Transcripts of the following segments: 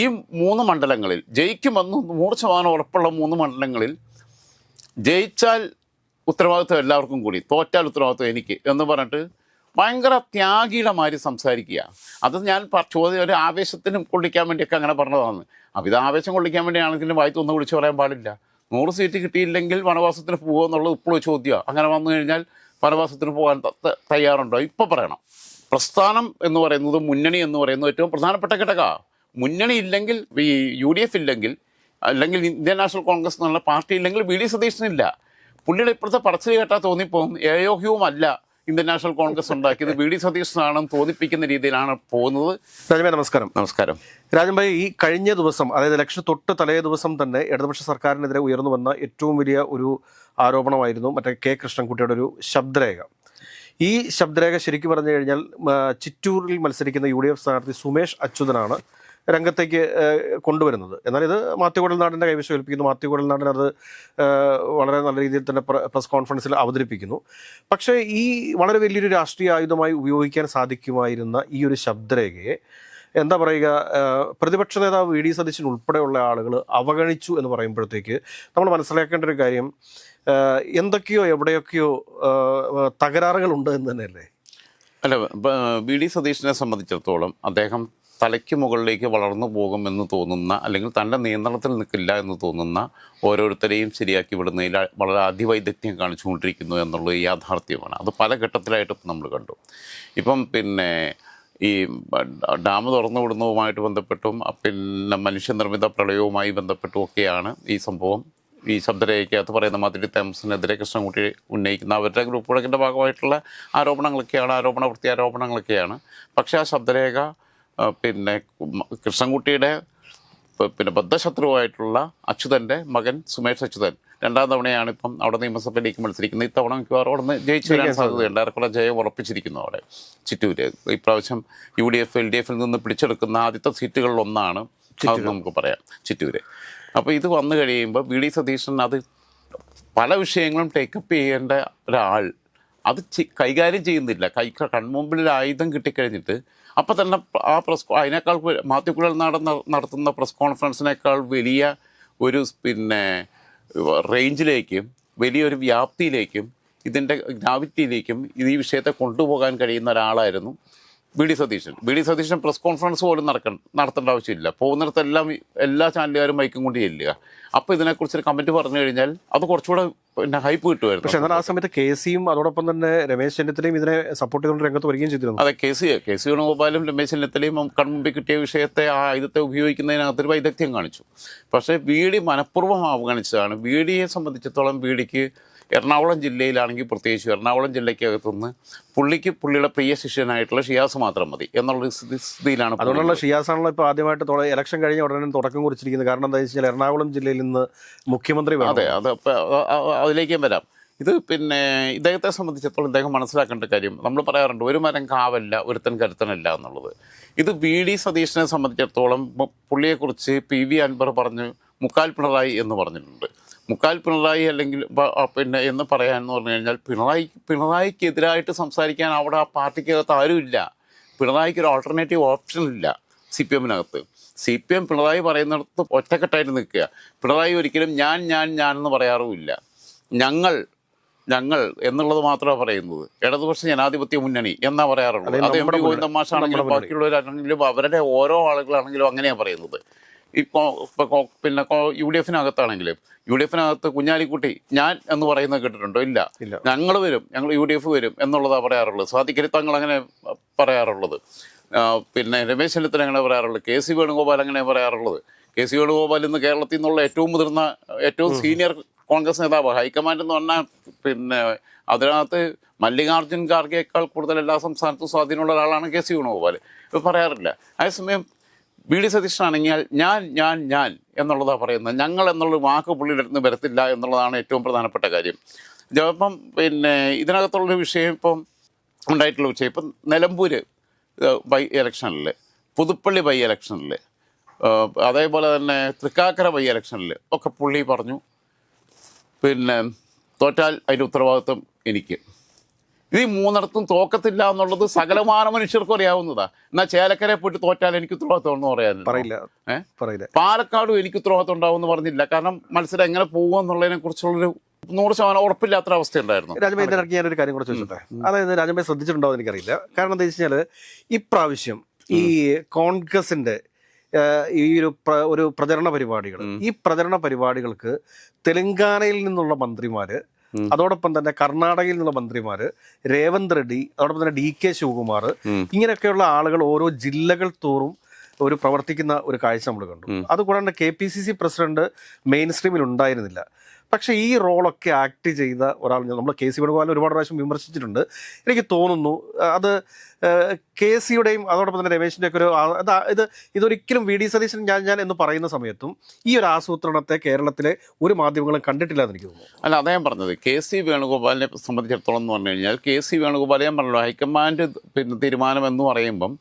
ഈ 3 മണ്ഡലങ്ങളിൽ ജയിക്കുമെന്ന് 100% ഉറപ്പുള്ള 3 മണ്ഡലങ്ങളിൽ ജയിച്ചാൽ ഉത്തരവാദിത്വം എല്ലാവർക്കും കൂടി, തോറ്റാൽ ഉത്തരവാദിത്വം എനിക്ക് എന്ന് പറഞ്ഞിട്ട് ഭയങ്കര ത്യാഗിയുടെ മാതിരി സംസാരിക്കുക. അത് ഞാൻ ചോദ്യം ഒരു ആവേശത്തിന് കൊള്ളിക്കാൻ വേണ്ടിയൊക്കെ അങ്ങനെ പറഞ്ഞതാണ്. അപ്പോൾ ഇത് ആവേശം കൊള്ളിക്കാൻ വേണ്ടിയാണെങ്കിലും വായി ഒന്ന് വിളിച്ച് പറയാൻ പാടില്ല. 100 സീറ്റ് കിട്ടിയില്ലെങ്കിൽ വനവാസത്തിന് പോകുമോ എന്നുള്ളത് ഇപ്പോഴും ചോദ്യമാണ്. അങ്ങനെ വന്നു കഴിഞ്ഞാൽ വനവാസത്തിന് പോകാൻ തയ്യാറുണ്ടോ? ഇപ്പോൾ പറയണം. പ്രസ്ഥാനം എന്ന് പറയുന്നത്, മുന്നണി എന്ന് പറയുന്നത് ഏറ്റവും പ്രധാനപ്പെട്ട ഘടകമാണ്. മുന്നണി ഇല്ലെങ്കിൽ, ഈ UDF ഇല്ലെങ്കിൽ, അല്ലെങ്കിൽ ഇന്ത്യൻ നാഷണൽ കോൺഗ്രസ് എന്നുള്ള പാർട്ടി ഇല്ലെങ്കിൽ VD സതീശനില്ല. പുള്ളിയുടെ ഇപ്പോഴത്തെ പറച്ചിൽ കേട്ടാൽ തോന്നിപ്പോകും ഏയോഹ്യവുമല്ല ഇന്ത്യൻ നാഷണൽ കോൺഗ്രസ് ഉണ്ടാക്കിയത്, VD സതീശനാണെന്ന് തോന്നിപ്പിക്കുന്ന രീതിയിലാണ് പോകുന്നത്. രാജൻഭായ് നമസ്കാരം. നമസ്കാരം. രാജൻഭായ്, ഈ കഴിഞ്ഞ ദിവസം, അതായത് ഇലക്ഷൻ തൊട്ട് തലേ ദിവസം തന്നെ ഇടതുപക്ഷ സർക്കാരിനെതിരെ ഉയർന്നു വന്ന ഏറ്റവും വലിയ ഒരു ആരോപണമായിരുന്നു മറ്റേ K കൃഷ്ണൻകുട്ടിയുടെ ഒരു ശബ്ദരേഖ. ഈ ശബ്ദരേഖ ശരിക്കും പറഞ്ഞു കഴിഞ്ഞാൽ ചിറ്റൂരിൽ മത്സരിക്കുന്ന UDF സ്ഥാനാർത്ഥി സുമേഷ് അച്യുതനാണ് രംഗത്തേക്ക് കൊണ്ടുവരുന്നത്. എന്നാൽ ഇത് മാത്യു കുഴൽനാടൻ്റെ കൈവശം ഏൽപ്പിക്കുന്നു. മാത്യു കുഴൽനാടൻ അത് വളരെ നല്ല രീതിയിൽ തന്നെ പ്രസ് കോൺഫറൻസിൽ അവതരിപ്പിക്കുന്നു. പക്ഷേ ഈ വളരെ വലിയൊരു രാഷ്ട്രീയ ആയുധമായി ഉപയോഗിക്കാൻ സാധിക്കുമായിരുന്ന ഈ ഒരു ശബ്ദരേഖയെ എന്താ പറയുക, പ്രതിപക്ഷ നേതാവ് VD സതീശൻ ഉൾപ്പെടെയുള്ള ആളുകൾ അവഗണിച്ചു എന്ന് പറയുമ്പോഴത്തേക്ക് നമ്മൾ മനസ്സിലാക്കേണ്ട ഒരു കാര്യം, എന്തൊക്കെയോ എവിടെയൊക്കെയോ തകരാറുകളുണ്ട് എന്ന് തന്നെയല്ലേ? അല്ല, VD സതീശനെ സംബന്ധിച്ചിടത്തോളം അദ്ദേഹം തലയ്ക്ക് മുകളിലേക്ക് വളർന്നു പോകുമെന്ന് തോന്നുന്ന, അല്ലെങ്കിൽ തൻ്റെ നിയന്ത്രണത്തിൽ നിൽക്കില്ല എന്ന് തോന്നുന്ന ഓരോരുത്തരെയും ശരിയാക്കി വിടുന്നതിൽ വളരെ അതിവൈദഗ്ധ്യം കാണിച്ചുകൊണ്ടിരിക്കുന്നു എന്നുള്ളത് യാഥാർത്ഥ്യമാണ്. അത് പല ഘട്ടത്തിലായിട്ട് നമ്മൾ കണ്ടു. ഇപ്പം ഈ ഡാം തുറന്നു വിടുന്നതുമായിട്ട് ബന്ധപ്പെട്ടും മനുഷ്യനിർമ്മിത പ്രളയവുമായി ബന്ധപ്പെട്ടും ഒക്കെയാണ് ഈ സംഭവം. ഈ ശബ്ദരേഖയ്ക്കകത്ത് പറയുന്ന മാതിരി തേമസിനെതിരെ കൃഷ്ണൻകുട്ടി ഉന്നയിക്കുന്ന അവരുടെ ഗ്രൂപ്പ് വർക്കിൻ്റെ ഭാഗമായിട്ടുള്ള ആരോപണ പ്രത്യാരോപണങ്ങളൊക്കെയാണ്. പക്ഷേ ആ ശബ്ദരേഖ കൃഷ്ണൻകുട്ടിയുടെ ബദ്ധശത്രുവായിട്ടുള്ള അച്യുതൻ്റെ മകൻ സുമേഷ് അച്യുതൻ 2ാം തവണയാണ് ഇപ്പം അവിടെ നിയമസഭയിലേക്ക് മത്സരിക്കുന്നത്. ഇത്തവണ മിക്കവാറും അവിടെ നിന്ന് ജയിച്ചു വരാൻ സാധ്യതയുണ്ട്. ഏറെക്കുറെ ജയം ഉറപ്പിച്ചിരിക്കുന്നു അവിടെ ചിറ്റൂര്. ഇപ്രാവശ്യം UDF LDF നിന്ന് പിടിച്ചെടുക്കുന്ന ആദ്യത്തെ സീറ്റുകളിലൊന്നാണ് അത് നമുക്ക് പറയാം, ചിറ്റൂര്. അപ്പോൾ ഇത് വന്നു കഴിയുമ്പോൾ VD സതീശൻ അത് പല വിഷയങ്ങളും ടേക്കപ്പ് ചെയ്യേണ്ട ഒരാൾ അത് കൈകാര്യം ചെയ്യുന്നില്ല. കൺമുമ്പിൽ ആയുധം കിട്ടിക്കഴിഞ്ഞിട്ട് അപ്പം തന്നെ അതിനേക്കാൾ മാത്യു കുഴൽനാടൻ നടത്തുന്ന പ്രസ് കോൺഫറൻസിനേക്കാൾ വലിയ ഒരു റേഞ്ചിലേക്കും വലിയൊരു വ്യാപ്തിയിലേക്കും ഇതിൻ്റെ ഗ്രാവിറ്റിയിലേക്കും ഈ വിഷയത്തെ കൊണ്ടുപോകാൻ കഴിയുന്ന ഒരാളായിരുന്നു VD സതീശൻ. പ്രസ് കോൺഫറൻസ് പോലും നടത്തേണ്ട ആവശ്യമില്ല. പോകുന്നിടത്തെല്ലാം എല്ലാ ചാനലുകാരും മൈക്കും കൊണ്ട് ചെല്ലുക. അപ്പോൾ ഇതിനെക്കുറിച്ചൊരു കമൻറ്റ് പറഞ്ഞു കഴിഞ്ഞാൽ അത് കുറച്ചുകൂടെ ഹൈപ്പ് കിട്ടുമായിരുന്നു. പക്ഷേ എന്നാൽ ആ സമയത്ത് KCയും അതോടൊപ്പം തന്നെ രമേശ് ചെന്നിത്തലയും ഇതിനെ സപ്പോർട്ട് ചെയ്തുകൊണ്ട് രംഗത്ത് വരികയും ചെയ്തിരുന്നു. അതെ, KC വേണുഗോപാലും രമേശ് ചെന്നിത്തലയും കൺമുമ്പിൽ കിട്ടിയ വിഷയത്തെ, ആ ആയുധത്തെ ഉപയോഗിക്കുന്നതിനകത്തൊരു വൈദഗ്ധ്യം കാണിച്ചു. പക്ഷേ VD മനഃപൂർവ്വം അവഗണിച്ചതാണ്. VDയെ സംബന്ധിച്ചിടത്തോളം VDക്ക് എറണാകുളം ജില്ലയിലാണെങ്കിൽ പ്രത്യേകിച്ച് എറണാകുളം ജില്ലയ്ക്കകത്തുനിന്ന് പുള്ളിയുടെ പ്രിയ ശിഷ്യനായിട്ടുള്ള ഷിയാസ് മാത്രം മതി എന്നുള്ളൊരു സ്ഥിതിയിലാണ്. അതുകൊണ്ടുള്ള ഷിയാസാണല്ലോ ഇപ്പോൾ ആദ്യമായിട്ട് ഇലക്ഷൻ കഴിഞ്ഞ ഉടനെ തുടക്കം കുറിച്ചിരിക്കുന്നത്. കാരണം എന്താ വെച്ചാൽ എറണാകുളം ജില്ലയിൽ നിന്ന് മുഖ്യമന്ത്രി. അതെ, അതിലേക്കും വരാം. ഇത് ഇദ്ദേഹത്തെ സംബന്ധിച്ചിടത്തോളം ഇദ്ദേഹം മനസ്സിലാക്കേണ്ട കാര്യം, നമ്മൾ പറയാറുണ്ട് ഒരു മരം കാവല്ല ഒരുത്തൻ കരുത്തനല്ല എന്നുള്ളത്. ഇത് VD സതീശനെ സംബന്ധിച്ചിടത്തോളം പുള്ളിയെക്കുറിച്ച് PV അൻവർ പറഞ്ഞ് മുക്കാൽ പിണറായി എന്ന് പറഞ്ഞിട്ടുണ്ട്. മുക്കാൽ പിണറായി അല്ലെങ്കിൽ എന്ന് പറയാമെന്ന് പറഞ്ഞു കഴിഞ്ഞാൽ പിണറായിക്കെതിരായിട്ട് സംസാരിക്കാൻ അവിടെ ആ പാർട്ടിക്കകത്ത് ആരുമില്ല. പിണറായിക്ക് ഒരു ഓൾട്ടർനേറ്റീവ് ഓപ്ഷൻ ഇല്ല CPM-നകത്ത്. CPM പിണറായി പറയുന്നിടത്ത് ഒറ്റക്കെട്ടായിട്ട് നിൽക്കുക. പിണറായി ഒരിക്കലും ഞാൻ എന്ന് പറയാറുമില്ല. ഞങ്ങൾ എന്നുള്ളത് മാത്രമാണ് പറയുന്നത്. ഇടതുപക്ഷ ജനാധിപത്യ മുന്നണി എന്നാ പറയാറുള്ളത്. അത് MP ഗോവിന്ദമാഷാണെങ്കിലും ബാക്കിയുള്ളവരാണെങ്കിലും അവരുടെ ഓരോ ആളുകളാണെങ്കിലും അങ്ങനെയാണ് പറയുന്നത്. ഇപ്പോൾ UDF-നകത്താണെങ്കിലും UDF-നകത്ത് കുഞ്ഞാലിക്കുട്ടി ഞാൻ എന്ന് പറയുന്നത് കേട്ടിട്ടുണ്ടോ? ഇല്ല. ഞങ്ങൾ UDF വരും എന്നുള്ളതാണ് പറയാറുള്ളത്. സാദിഖലി തങ്ങൾ അങ്ങനെ പറയാറുള്ളത്. രമേശ് ചെന്നിത്തല അങ്ങനെ പറയാറുള്ളത്. KC വേണുഗോപാൽ അങ്ങനെ പറയാറുള്ളത്. KC വേണുഗോപാൽ ഇന്ന് കേരളത്തിൽ നിന്നുള്ള ഏറ്റവും മുതിർന്ന, ഏറ്റവും സീനിയർ കോൺഗ്രസ് നേതാവ്. ഹൈക്കമാൻഡ് എന്ന് പറഞ്ഞാൽ അതിനകത്ത് മല്ലികാർജ്ജുൻ ഖാർഗെയേക്കാൾ കൂടുതൽ എല്ലാ സംസ്ഥാനത്തും സ്വാധീനമുള്ള ഒരാളാണ് KC വേണുഗോപാൽ. ഇപ്പോൾ പറയാറില്ല. അതേസമയം VD സതീശനാണെങ്കിൽ ഞാൻ എന്നുള്ളതാണ് പറയുന്നത്. ഞങ്ങൾ എന്നുള്ള വാക്ക് പുള്ളിയുടെ അടുത്ത് വരത്തില്ല എന്നുള്ളതാണ് ഏറ്റവും പ്രധാനപ്പെട്ട കാര്യം. ഇപ്പം ഇതിനകത്തുള്ളൊരു വിഷയം ഇപ്പം ഉണ്ടായിട്ടുള്ള വിഷയം, ഇപ്പം നിലമ്പൂർ ബൈ ഇലക്ഷനിൽ, പുതുപ്പള്ളി ബൈ ഇലക്ഷനിൽ, അതേപോലെ തന്നെ തൃക്കാക്കര ബൈ ഇലക്ഷനിൽ ഒക്കെ പുള്ളി പറഞ്ഞു തോറ്റാൽ അതിൻ്റെ ഉത്തരവാദിത്വം എനിക്ക്. ഇത് ഈ മൂന്നിടത്തും തോക്കത്തില്ല എന്നുള്ളത് സകലമാന മനുഷ്യർക്കും അറിയാവുന്നതാ. എന്നാൽ ചേലക്കരെ പോയിട്ട് തോറ്റാൽ എനിക്ക് ഉത്തരവാദിത്വം എന്ന് പറയാനില്ല. പറയില്ല. പാലക്കാടും എനിക്ക് ഉത്തരവാദിത്വം ഉണ്ടാവും എന്ന് പറഞ്ഞില്ല. കാരണം മത്സരം എങ്ങനെ പോകുക എന്നുള്ളതിനെ കുറിച്ചുള്ളൊരു 100% ഉറപ്പില്ലാത്തൊരവസ്ഥ ഉണ്ടായിരുന്നു. രാജമേ ഞാനൊരു കാര്യം കൂടെ ചോദിച്ചോട്ടെ. അതായത് രാജമേ ശ്രദ്ധിച്ചിട്ടുണ്ടോ എന്ന് എനിക്കറിയില്ല. കാരണം എന്താ വെച്ച് കഴിഞ്ഞാൽ ഇപ്രാവശ്യം ഈ കോൺഗ്രസിന്റെ ഈ ഒരു പ്രചരണ പരിപാടികൾ, ഈ പ്രചരണ പരിപാടികൾക്ക് തെലങ്കാനയിൽ നിന്നുള്ള മന്ത്രിമാര്, അതോടൊപ്പം തന്നെ കർണാടകയിൽ നിന്നുള്ള മന്ത്രിമാര്, രേവന്ത് റെഡ്ഡി, അതോടൊപ്പം തന്നെ DK ശിവകുമാർ, ഇങ്ങനെയൊക്കെയുള്ള ആളുകൾ ഓരോ ജില്ലകൾ തോറും ഒരു പ്രവർത്തിക്കുന്ന ഒരു കാഴ്ച നമ്മൾ കണ്ടു. അതുകൂടാണ്ട് KPCC പ്രസിഡന്റ് മെയിൻ സ്ട്രീമിൽ ഉണ്ടായിരുന്നില്ല. പക്ഷെ ഈ റോളൊക്കെ ആക്ട് ചെയ്ത ഒരാൾ, നമ്മൾ KC വേണുഗോപാലിനെ ഒരുപാട് പ്രാവശ്യം വിമർശിച്ചിട്ടുണ്ട്. എനിക്ക് തോന്നുന്നു അത് KCയുടെയും അതോടൊപ്പം തന്നെ രമേശിൻ്റെ ഒക്കെ ഇതൊരിക്കലും VD സതീശൻ ഞാൻ എന്ന് പറയുന്ന സമയത്തും ഈ ഒരു ആസൂത്രണത്തെ കേരളത്തിലെ ഒരു മാധ്യമങ്ങളും കണ്ടിട്ടില്ല എന്ന് എനിക്ക് തോന്നുന്നു. അല്ല, അദ്ദേഹം പറഞ്ഞത് KC വേണുഗോപാലിനെ സംബന്ധിച്ചിടത്തോളം എന്ന് പറഞ്ഞു കഴിഞ്ഞാൽ, KC വേണുഗോപാൽ ഞാൻ പറഞ്ഞല്ലോ, ഹൈക്കമാൻഡ് തീരുമാനം എന്ന് പറയുമ്പം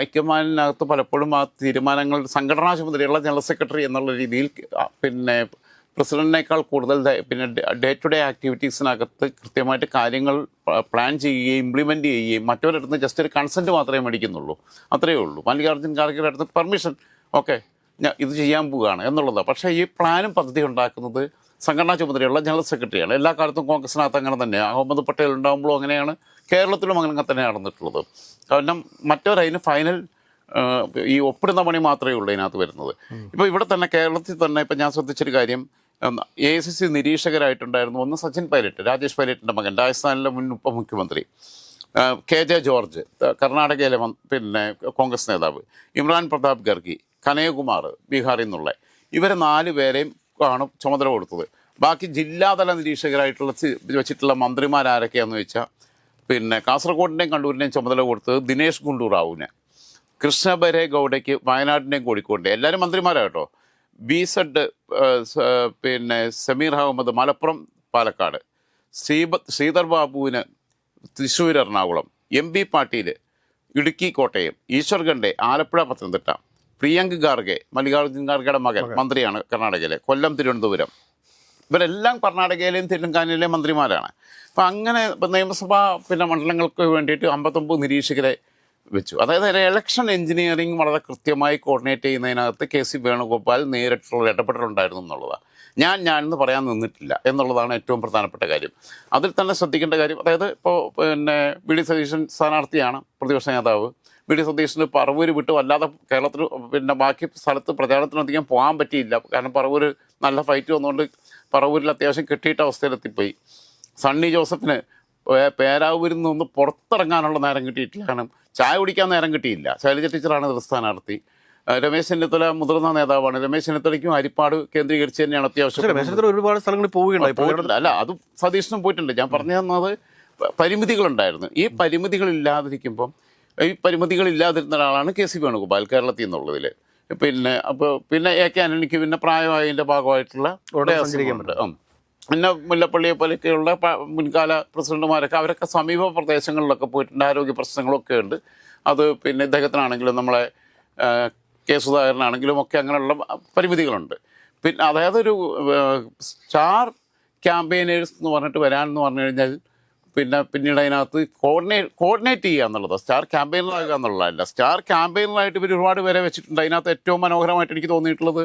ഹൈക്കമാൻഡിനകത്ത് പലപ്പോഴും ആ തീരുമാനങ്ങൾ സംഘടനാ ചുമതലയുള്ള ജനറൽ സെക്രട്ടറി എന്നുള്ള രീതിയിൽ പ്രസിഡന്റിനേക്കാൾ കൂടുതൽ ഡേ ടു ഡേ ആക്ടിവിറ്റീസിനകത്ത് കൃത്യമായിട്ട് കാര്യങ്ങൾ പ്ലാൻ ചെയ്യുകയും ഇംപ്ലിമെൻ്റ് ചെയ്യുകയും മറ്റവരടുത്ത് ജസ്റ്റ് ഒരു കൺസെൻറ്റ് മാത്രമേ മേടിക്കുന്നുള്ളൂ. അത്രയേ ഉള്ളൂ. മല്ലികാർജ്ജുൻ ഖാർഗെയുടെ അടുത്ത് പെർമിഷൻ, ഓക്കെ ഞാൻ ഇത് ചെയ്യാൻ പോവുകയാണ് എന്നുള്ളതാണ്. പക്ഷേ ഈ പ്ലാനും പദ്ധതി ഉണ്ടാക്കുന്നത് സംഘടനാ ചുമതലയുള്ള ജനറൽ സെക്രട്ടറിയാണ്. എല്ലാ കാലത്തും കോൺഗ്രസിനകത്ത് അങ്ങനെ തന്നെയാണ്. അഹമ്മദ് പട്ടേൽ ഉണ്ടാകുമ്പോഴും അങ്ങനെയാണ്, കേരളത്തിലും അങ്ങനെ തന്നെ നടന്നിട്ടുള്ളത്. കാരണം മറ്റവരതിന് ഫൈനൽ ഈ ഒപ്പിടുന്ന പണി മാത്രമേ ഉള്ളൂ ഇതിനകത്ത് വരുന്നത്. ഇപ്പോൾ ഇവിടെ തന്നെ കേരളത്തിൽ തന്നെ ഇപ്പം ഞാൻ ശ്രദ്ധിച്ചൊരു കാര്യം, AICC നിരീക്ഷകരായിട്ടുണ്ടായിരുന്നു. ഒന്ന് സച്ചിൻ പൈലറ്റ്, രാജേഷ് പൈലറ്റിൻ്റെ മകൻ, രാജസ്ഥാനിലെ മുൻ ഉപമുഖ്യമന്ത്രി, KJ ജോർജ് കർണാടകയിലെ കോൺഗ്രസ് നേതാവ്, ഇമ്രാൻ പ്രതാപ് ഗർഗി, കനയ്യകുമാർ ബീഹാറിൽ നിന്നുള്ള, ഇവരെ 4 പേരെയും ആണ് ചുമതല കൊടുത്തത്. ബാക്കി ജില്ലാതല നിരീക്ഷകരായിട്ടുള്ള വെച്ചിട്ടുള്ള മന്ത്രിമാരാരൊക്കെയാണെന്ന് വെച്ചാൽ, കാസർഗോഡിൻ്റെയും കണ്ണൂരിൻ്റെയും ചുമതല കൊടുത്തത് ദിനേശ് ഗുണ്ടൂറാവുവിനെ, കൃഷ്ണ ബരെ ഗൗഡയ്ക്ക് വയനാടിൻ്റെയും കോഴിക്കോടിൻ്റെയും, എല്ലാവരും മന്ത്രിമാരാട്ടോ. BZ സമീർ അഹമ്മദ് മലപ്പുറം പാലക്കാട്, ശ്രീധർ ബാബുവിന് തൃശ്ശൂർ എറണാകുളം, MB പാട്ടീൽ ഇടുക്കി കോട്ടയം, ഈശ്വർ ഖണ്ഡെ ആലപ്പുഴ പത്തനംതിട്ട, പ്രിയങ്ക് ഖാർഗെ മല്ലികാർജ്ജുൻ ഖാർഗെയുടെ മകൻ മന്ത്രിയാണ് കർണാടകയിലെ, കൊല്ലം തിരുവനന്തപുരം, ഇവരെല്ലാം കർണാടകയിലെയും തെലങ്കാനയിലെയും മന്ത്രിമാരാണ്. അപ്പം അങ്ങനെ നിയമസഭാ മണ്ഡലങ്ങൾക്ക് വേണ്ടിയിട്ട് 59 നിരീക്ഷകരെ വെച്ചു. അതായത് ഇലക്ഷൻ എഞ്ചിനീയറിംഗ് വളരെ കൃത്യമായി കോർഡിനേറ്റ് ചെയ്യുന്നതിനകത്ത് KC വേണുഗോപാൽ നേരിട്ടുള്ള ഇടപെടലുണ്ടായിരുന്നു എന്നുള്ളതാണ്. ഞാൻ എന്ന് പറയാൻ നിന്നിട്ടില്ല എന്നുള്ളതാണ് ഏറ്റവും പ്രധാനപ്പെട്ട കാര്യം. അതിൽ തന്നെ ശ്രദ്ധിക്കേണ്ട കാര്യം, അതായത് ഇപ്പോൾ VD സതീശൻ സ്ഥാനാർത്ഥിയാണ്, പ്രതിപക്ഷ നേതാവ്. VD സതീശന് പറവൂർ വിട്ടു അല്ലാതെ കേരളത്തിൽ ബാക്കി സ്ഥലത്ത് പ്രചാരണത്തിനധികം പോകാൻ പറ്റിയില്ല. കാരണം പറവൂർ നല്ല ഫൈറ്റ് വന്നുകൊണ്ട് പറവൂരിൽ അത്യാവശ്യം കെട്ടിയിട്ട അവസ്ഥയിലെത്തിപ്പോയി. സണ്ണി ജോസഫിന് പേരാവൂരിൽ നിന്ന് പുറത്തിറങ്ങാനുള്ള നേരം കിട്ടിയിട്ടില്ല. കാരണം ചായ കുടിക്കാൻ നേരം കിട്ടിയില്ല. ശൈലജ ടീച്ചറാണ് എതിർ സ്ഥാനാർത്ഥി. രമേശ് ചെന്നിത്തല മുതിർന്ന നേതാവാണ്. രമേശ് ചെന്നിത്തലയ്ക്കും ഹരിപ്പാട് കേന്ദ്രീകരിച്ച് തന്നെയാണ് അത്യാവശ്യം ഒരുപാട് സ്ഥലങ്ങളിൽ പോവുകയുണ്ടായി. അല്ല, അത് സതീശനും പോയിട്ടുണ്ട്. ഞാൻ പറഞ്ഞു തന്നത് പരിമിതികളുണ്ടായിരുന്നു. ഈ പരിമിതികളില്ലാതിരിക്കുമ്പം, ഈ പരിമിതികളില്ലാതിരുന്ന ഒരാളാണ് KC വേണുഗോപാൽ കേരളത്തിൽ നിന്നുള്ളതിൽ. അപ്പോൾ AK ആന്റണിക്ക് പ്രായമായതിൻ്റെ ഭാഗമായിട്ടുള്ള മുല്ലപ്പള്ളിയെ പോലെയൊക്കെയുള്ള മുൻകാല പ്രസിഡന്റുമാരൊക്കെ അവരൊക്കെ സമീപ പ്രദേശങ്ങളിലൊക്കെ പോയിട്ടുണ്ട്. ആരോഗ്യ പ്രശ്നങ്ങളൊക്കെ ഉണ്ട്. അത് ഇദ്ദേഹത്തിനാണെങ്കിലും നമ്മളെ K സുധാകരനാണെങ്കിലും ഒക്കെ അങ്ങനെയുള്ള പരിമിതികളുണ്ട്. അതായത് ഒരു സ്റ്റാർ ക്യാമ്പയിനേഴ്സ് എന്ന് പറഞ്ഞിട്ട് വരാനെന്ന് പറഞ്ഞു കഴിഞ്ഞാൽ പിന്നീട് അതിനകത്ത് കോർഡിനേറ്റ് ചെയ്യുക എന്നുള്ളത്, സ്റ്റാർ ക്യാമ്പയിനറാകുക എന്നുള്ളതല്ല. സ്റ്റാർ ക്യാമ്പയിനറായിട്ട് ഇവർ ഒരുപാട് പേരെ വെച്ചിട്ടുണ്ട്. അതിനകത്ത് ഏറ്റവും മനോഹരമായിട്ട് എനിക്ക് തോന്നിയിട്ടുള്ളത്,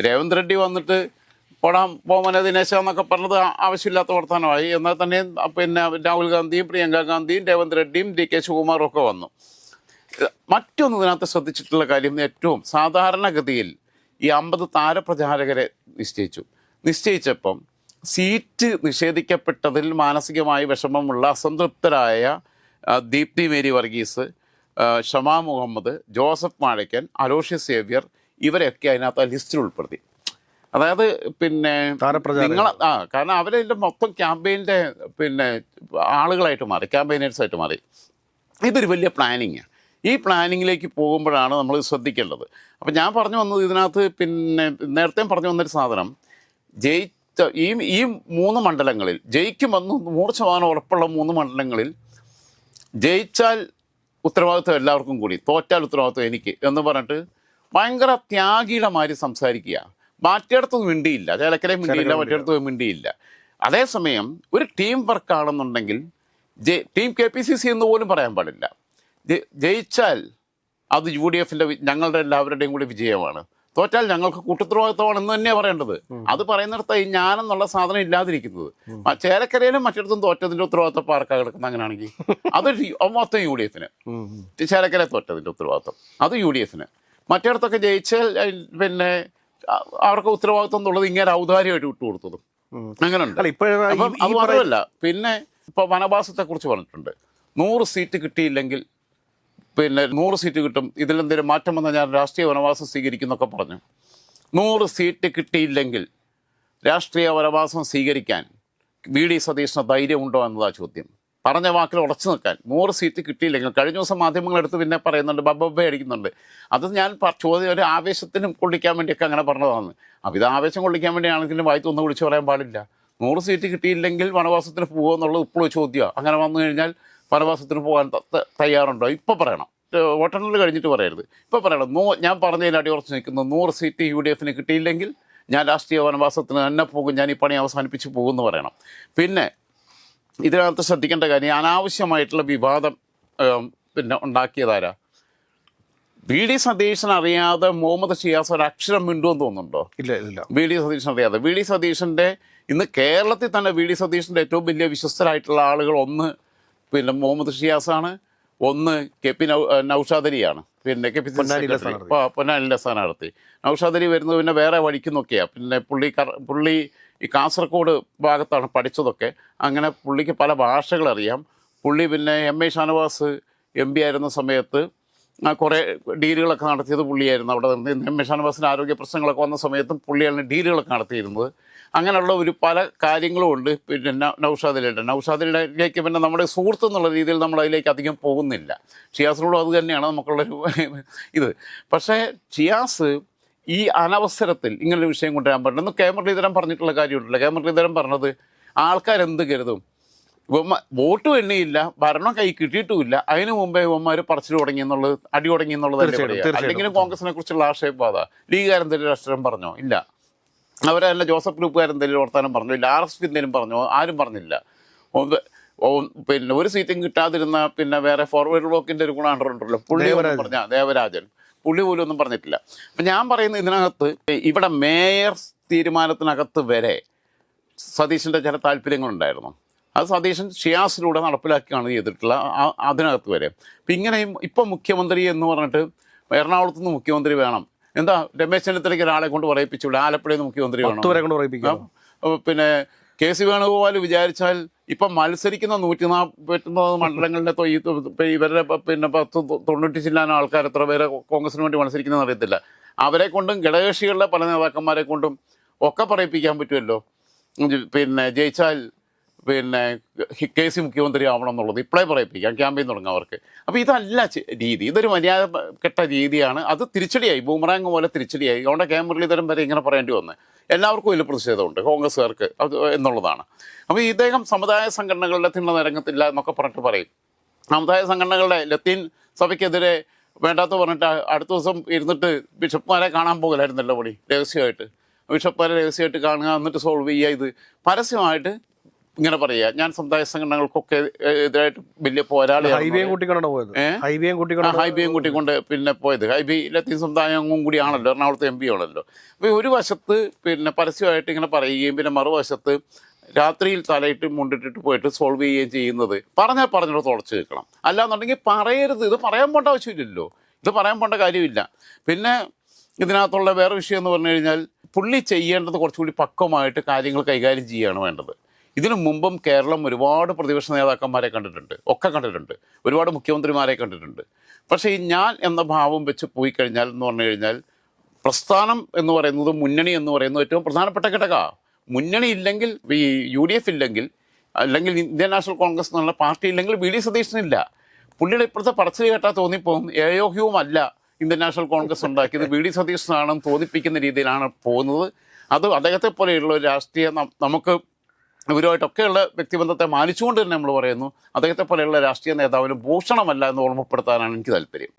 രേവന്ത് റെഡ്ഡി വന്നിട്ട് പോമന ദിനേശ എന്നൊക്കെ പറഞ്ഞത് ആവശ്യമില്ലാത്ത വർത്തമാനമായി. എന്നാൽ തന്നെ രാഹുൽ ഗാന്ധിയും പ്രിയങ്ക ഗാന്ധിയും രേവന്ത് റെഡ്ഡിയും DK ശിവകുമാറും ഒക്കെ വന്നു. മറ്റൊന്ന് ഇതിനകത്ത് ശ്രദ്ധിച്ചിട്ടുള്ള കാര്യം, ഏറ്റവും സാധാരണഗതിയിൽ ഈ 50 താരപ്രചാരകരെ നിശ്ചയിച്ചപ്പം സീറ്റ് നിഷേധിക്കപ്പെട്ടതിൽ മാനസികമായി വിഷമമുള്ള അസംതൃപ്തരായ Deepthi Mary Varghese, Shama Muhammad, Joseph Mazhakkan, Aloysius Xavier, ഇവരെയൊക്കെ അതിനകത്ത് ലിസ്റ്റിൽ ഉൾപ്പെടുത്തി. അതായത് കാരണം അവരതിൻ്റെ മൊത്തം ക്യാമ്പയിൻ്റെ ആളുകളായിട്ട് മാറി, ക്യാമ്പയിനേഴ്സായിട്ട് മാറി. ഇതൊരു വലിയ പ്ലാനിങ്ങാണ്. ഈ പ്ലാനിങ്ങിലേക്ക് പോകുമ്പോഴാണ് നമ്മൾ ശ്രദ്ധിക്കേണ്ടത്. അപ്പം ഞാൻ പറഞ്ഞു വന്നത് ഇതിനകത്ത് നേരത്തെ പറഞ്ഞു വന്നൊരു സാധനം, ഈ 3 മണ്ഡലങ്ങളിൽ ജയിക്കുമെന്ന് 100% ഉറപ്പുള്ള 3 മണ്ഡലങ്ങളിൽ ജയിച്ചാൽ ഉത്തരവാദിത്വം എല്ലാവർക്കും കൂടി, തോറ്റാൽ ഉത്തരവാദിത്വം എനിക്ക് എന്ന് പറഞ്ഞിട്ട് ഭയങ്കര ത്യാഗിയുടെ മാതിരി സംസാരിക്കുക. മറ്റിടത്തൊന്നും മിണ്ടിയില്ല, ചേലക്കരയും മിണ്ടിയില്ല, മറ്റിടത്തും മിണ്ടിയില്ല. അതേസമയം ഒരു ടീം വർക്കാണെന്നുണ്ടെങ്കിൽ ടീം KPCC എന്ന് പോലും പറയാൻ പാടില്ല. ജയിച്ചാൽ അത് UDFിൻ്റെ ഞങ്ങളുടെ എല്ലാവരുടെയും കൂടി വിജയമാണ്. തോറ്റാൽ ഞങ്ങൾക്ക് കൂട്ടുത്തരവാദിത്തമാണെന്ന് തന്നെയാണ് പറയേണ്ടത്. അത് പറയുന്നിടത്ത് ഈ ഞാനെന്നുള്ള സാധനം ഇല്ലാതിരിക്കുന്നത്. ചേലക്കരയിലും മറ്റിടത്തും തോറ്റതിൻ്റെ ഉത്തരവാദിത്തം ആർക്കാണ് കിടക്കുന്നത്? അങ്ങനെയാണെങ്കിൽ അത് മൊത്തം UDFിന്. ചേലക്കര തോറ്റതിൻ്റെ ഉത്തരവാദിത്തം അത് UDFിന്. മറ്റിടത്തൊക്കെ ജയിച്ചാൽ പിന്നെ അവർക്ക് ഉത്തരവാദിത്തം എന്നുള്ളത് ഇങ്ങനെ ഔദാര്യമായിട്ട് വിട്ടുകൊടുത്തതും അങ്ങനെയുണ്ട്. അപ്പം അത് മാത്രമല്ല, പിന്നെ ഇപ്പോൾ വനവാസത്തെക്കുറിച്ച് പറഞ്ഞിട്ടുണ്ട്. 100 സീറ്റ് കിട്ടിയില്ലെങ്കിൽ പിന്നെ 100 സീറ്റ് കിട്ടും, ഇതിലെന്തെങ്കിലും മാറ്റം വന്നാൽ ഞാൻ രാഷ്ട്രീയ വനവാസം സ്വീകരിക്കുന്നൊക്കെ പറഞ്ഞു. 100 സീറ്റ് കിട്ടിയില്ലെങ്കിൽ രാഷ്ട്രീയ വനവാസം സ്വീകരിക്കാൻ VD സതീശന് ധൈര്യമുണ്ടോ എന്നതാണ് ചോദ്യം. പറഞ്ഞ വാക്കിൽ ഉറച്ചു നിൽക്കാൻ. 100 സീറ്റ് കിട്ടിയില്ലെങ്കിൽ, കഴിഞ്ഞ ദിവസം മാധ്യമങ്ങളെടുത്ത് പിന്നെ പറയുന്നുണ്ട്, ബബ്ബ അടിക്കുന്നുണ്ട്. അത് ഞാൻ ചോദ്യം ഒരു ആവേശത്തിന് കൊള്ളിക്കാൻ വേണ്ടിയൊക്കെ അങ്ങനെ പറഞ്ഞതാണ്. അപ്പോൾ ഇത് ആവേശം കൊള്ളിക്കാൻ വേണ്ടിയാണെങ്കിലും വായിത്തൊന്നും വിളിച്ചു പറയാൻ പാടില്ല. 100 സീറ്റ് കിട്ടിയില്ലെങ്കിൽ വനവാസത്തിന് പോകുമോ എന്നുള്ളത് ഇപ്പോഴും ചോദ്യമാണ്. അങ്ങനെ വന്നു കഴിഞ്ഞാൽ വനവാസത്തിന് പോകാൻ തയ്യാറുണ്ടോ? ഇപ്പോൾ പറയണം, വോട്ടെണ്ണൽ കഴിഞ്ഞിട്ട് പറയരുത്. ഇപ്പോൾ പറയണം. ഞാൻ പറഞ്ഞതിൽ അടിയുറച്ച് നിൽക്കുന്നു. 100 സീറ്റ് UDFിന് കിട്ടിയില്ലെങ്കിൽ ഞാൻ രാഷ്ട്രീയ വനവാസത്തിന് തന്നെ പോകും, ഞാൻ ഈ പണി അവസാനിപ്പിച്ച് പോകുമെന്ന് പറയണം. പിന്നെ ഇതിനകത്ത് ശ്രദ്ധിക്കേണ്ട കാര്യം, അനാവശ്യമായിട്ടുള്ള വിവാദം പിന്നെ ഉണ്ടാക്കിയതാരാ? VD സതീശൻ അറിയാതെ മുഹമ്മദ് ഷിയാസ് ഒരു അക്ഷരം മിണ്ടുമെന്ന് തോന്നുന്നുണ്ടോ? ഇല്ല. VD സതീശൻ അറിയാതെ. VD സതീശൻ്റെ ഇന്ന് കേരളത്തിൽ തന്നെ VD സതീശൻ്റെ ഏറ്റവും വലിയ വിശ്വസ്തരായിട്ടുള്ള ആളുകൾ ഒന്ന് പിന്നെ മുഹമ്മദ് ഷിയാസാണ്, ഒന്ന് KP നൗഷാദ് അലിയാണ്. പിന്നെ പൊന്നാനിയിലെ സ്ഥാനാർത്ഥി നൗഷാദ് അലി വരുന്നത് പിന്നെ വേറെ വഴിക്കുന്നൊക്കെയാണ്. പിന്നെ പുള്ളി ഈ കാസർഗോഡ് ഭാഗത്താണ് പഠിച്ചതൊക്കെ. അങ്ങനെ പുള്ളിക്ക് പല ഭാഷകളറിയാം. പുള്ളി പിന്നെ MA ഷാനവാസ് MP ആയിരുന്ന സമയത്ത് കുറേ ഡീലുകളൊക്കെ നടത്തിയത് പുള്ളിയായിരുന്നു. അവിടെ നിന്ന് MA ഷാനവാസിന് ആരോഗ്യ പ്രശ്നങ്ങളൊക്കെ വന്ന സമയത്തും പുള്ളിയാണ് ഡീലുകളൊക്കെ നടത്തിയിരുന്നത്. അങ്ങനെയുള്ള ഒരു പല കാര്യങ്ങളും ഉണ്ട്. പിന്നെ നൗഷാദിലേക്ക് പിന്നെ നമ്മുടെ സുഹൃത്ത് എന്നുള്ള രീതിയിൽ നമ്മൾ അതിലേക്ക് അധികം പോകുന്നില്ല. ഷിയാസിനോടും അത് തന്നെയാണ് നമുക്കുള്ളൊരു ഇത്. പക്ഷേ ഷിയാസ് ഈ അനവസരത്തിൽ ഇങ്ങനൊരു വിഷയം കൊണ്ടുവരാൻ പറ്റുന്നു. കെ മുരളീധരൻ പറഞ്ഞിട്ടുള്ള കാര്യമുണ്ടല്ലോ. കെ മുരളീധരൻ പറഞ്ഞത് ആൾക്കാരെന്ത് കരുതും, വോട്ടും എണ്ണിയില്ല, ഭരണം കൈ കിട്ടിയിട്ടുമില്ല, അതിനു മുമ്പേ ഇവന്മാർ പറച്ചിൽ തുടങ്ങി എന്നുള്ളത്, അടി തുടങ്ങി എന്നുള്ളതല്ലേ പറയുക. അല്ലെങ്കിലും കോൺഗ്രസിനെ കുറിച്ചുള്ള ആക്ഷേപം അതാ. ലീഗുകാരെന്തെങ്കിലും രാഷ്ട്രീയം പറഞ്ഞോ? ഇല്ല. അവരല്ല ജോസഫ് ഗ്രൂപ്പുകാരെന്തെങ്കിലും വർത്താനം പറഞ്ഞോ? ഇല്ല. RSP എന്തെങ്കിലും പറഞ്ഞോ? ആരും പറഞ്ഞില്ല. പിന്നെ ഒരു സീറ്റും കിട്ടാതിരുന്ന പിന്നെ വേറെ ഫോർവേഡ് ബ്ലോക്കിൻ്റെ ഒരു ഗുണാണ്ടറുണ്ടല്ലോ, പുള്ളി പറഞ്ഞ ദേവരാജൻ, പുള്ളി പോലും ഒന്നും പറഞ്ഞിട്ടില്ല. അപ്പം ഞാൻ പറയുന്നത്, ഇതിനകത്ത് ഇവിടെ മേയർ തീരുമാനത്തിനകത്ത് വരെ സതീശൻ്റെ ചില താല്പര്യങ്ങളുണ്ടായിരുന്നു. അത് സതീശൻ ഷിയാസിലൂടെ നടപ്പിലാക്കിയാണ് ചെയ്തിട്ടുള്ള അതിനകത്ത് വരെ. അപ്പം ഇങ്ങനെയും ഇപ്പം മുഖ്യമന്ത്രി എന്ന് പറഞ്ഞിട്ട് എറണാകുളത്ത് നിന്ന് മുഖ്യമന്ത്രി വേണം, എന്താ രമേശ് ചെന്നിത്തലയ്ക്ക് ഒരാളെ കൊണ്ട് പറയിപ്പിച്ചുകൂടെ? ആലപ്പുഴയിൽ നിന്ന് മുഖ്യമന്ത്രി വേണം. പിന്നെ KC വേണുഗോപാൽ വിചാരിച്ചാൽ ഇപ്പം മത്സരിക്കുന്ന 140 മണ്ഡലങ്ങളിലെ ഇവരുടെ പിന്നെ 90 ചില്ലാനം ആൾക്കാർ എത്ര പേരെ കോൺഗ്രസിന് വേണ്ടി മത്സരിക്കുന്നതെന്ന് അറിയത്തില്ല. അവരെ കൊണ്ടും ഘടകകക്ഷികളുടെ പല നേതാക്കന്മാരെ കൊണ്ടും ഒക്കെ പറയിപ്പിക്കാൻ പറ്റുമല്ലോ. പിന്നെ ജയിച്ചാൽ പിന്നെ KC മുഖ്യമന്ത്രി ആവണം എന്നുള്ളത് ഇപ്പോഴേ പറയിപ്പിക്കാം, ക്യാമ്പയിൻ തുടങ്ങാം അവർക്ക്. അപ്പോൾ ഇതല്ല രീതി, ഇതൊരു മര്യാദ കെട്ട രീതിയാണ്. അത് തിരിച്ചടിയായി, ബൂമറാങ് പോലെ തിരിച്ചടിയായി. അതുകൊണ്ട് കെ മുരളീധരൻ വരെ ഇങ്ങനെ പറയേണ്ടി വന്നു. എല്ലാവർക്കും ഇതിൽ പ്രതിഷേധമുണ്ട്, കോൺഗ്രസ്സുകാർക്ക് അത് എന്നുള്ളതാണ്. അപ്പോൾ ഇദ്ദേഹം സമുദായ സംഘടനകളുടെ തിണ്ണനിരങ്ങത്തില്ല എന്നൊക്കെ പറഞ്ഞിട്ട് പറയും. സമുദായ സംഘടനകളുടെ ലത്തീൻ സഭയ്ക്കെതിരെ വേണ്ടാത്ത പറഞ്ഞിട്ട് അടുത്ത ദിവസം ഇരുന്നിട്ട് ബിഷപ്പ്മാരെ കാണാൻ പോകലായിരുന്നല്ലോ പണി, രഹസ്യമായിട്ട്. ബിഷപ്പ്മാരെ രഹസ്യമായിട്ട് കാണുക, എന്നിട്ട് സോൾവ് ചെയ്യുക. ഇത് പരസ്യമായിട്ട് ഇങ്ങനെ പറയുക, ഞാൻ സമുദായ സംഘടനകൾക്കൊക്കെ എതിരായിട്ട് വലിയ പോരാളിയാണ്. ഹൈബിയും കൂട്ടിക്കൊണ്ട് പിന്നെ പോയത്. ഹൈബി ലത്തീൻ സമുദായം അംഗവും കൂടിയാണല്ലോ, എറണാകുളത്ത് MP ആണല്ലോ. അപ്പോൾ ഒരു വശത്ത് പിന്നെ പരസ്യമായിട്ട് ഇങ്ങനെ പറയുകയും പിന്നെ മറുവശത്ത് രാത്രിയിൽ തലയിട്ട് മുണ്ടിട്ടിട്ട് പോയിട്ട് സോൾവ് ചെയ്യുകയും ചെയ്യുന്നത് പറഞ്ഞിടത്ത് തുളച്ച് നിൽക്കണം. അല്ലാന്നുണ്ടെങ്കിൽ പറയരുത്. ഇത് പറയാൻ പോണ്ട ആവശ്യമില്ലല്ലോ, ഇത് പറയാൻ പോണ്ട കാര്യമില്ല. പിന്നെ ഇതിനകത്തുള്ള വേറെ വിഷയം എന്ന് പറഞ്ഞു കഴിഞ്ഞാൽ, പുള്ളി ചെയ്യേണ്ടത് കുറച്ചുകൂടി പക്വമായിട്ട് കാര്യങ്ങൾ കൈകാര്യം ചെയ്യുകയാണ് വേണ്ടത്. ഇതിനു മുമ്പും കേരളം ഒരുപാട് പ്രതിപക്ഷ നേതാക്കന്മാരെ കണ്ടിട്ടുണ്ട്, ഒരുപാട് മുഖ്യമന്ത്രിമാരെ കണ്ടിട്ടുണ്ട്. പക്ഷേ ഈ ഞാൻ എന്ന ഭാവം വെച്ച് പോയി കഴിഞ്ഞാൽ എന്ന് പറഞ്ഞു കഴിഞ്ഞാൽ, പ്രസ്ഥാനം എന്ന് പറയുന്നത്, മുന്നണി എന്ന് പറയുന്നത് ഏറ്റവും പ്രധാനപ്പെട്ട ഘടകമാണ്. മുന്നണി ഇല്ലെങ്കിൽ, ഈ UDF ഇല്ലെങ്കിൽ, അല്ലെങ്കിൽ ഇന്ത്യൻ നാഷണൽ കോൺഗ്രസ് എന്നുള്ള പാർട്ടി ഇല്ലെങ്കിൽ VD സതീശനില്ല. പുള്ളിയുടെ ഇപ്പോഴത്തെ പറച്ചിൽ കേട്ടാൽ തോന്നിപ്പോകും ഏയോഹ്യവുമല്ല ഇന്ത്യൻ നാഷണൽ കോൺഗ്രസ് ഉണ്ടാക്കിയത്, VD സതീശനാണെന്ന് തോന്നിപ്പിക്കുന്ന രീതിയിലാണ് പോകുന്നത്. അത് അദ്ദേഹത്തെ പോലെയുള്ള ഒരു രാഷ്ട്രീയ, നമുക്ക് ഇവരുമായിട്ടൊക്കെയുള്ള വ്യക്തിബന്ധത്തെ മാനിച്ചുകൊണ്ട് തന്നെ നമ്മൾ പറയുന്നു, അദ്ദേഹത്തെ പോലെയുള്ള രാഷ്ട്രീയ നേതാവിന് ഭൂഷണമല്ല എന്ന് ഓർമ്മപ്പെടുത്താനാണ് എനിക്ക് താല്പര്യം.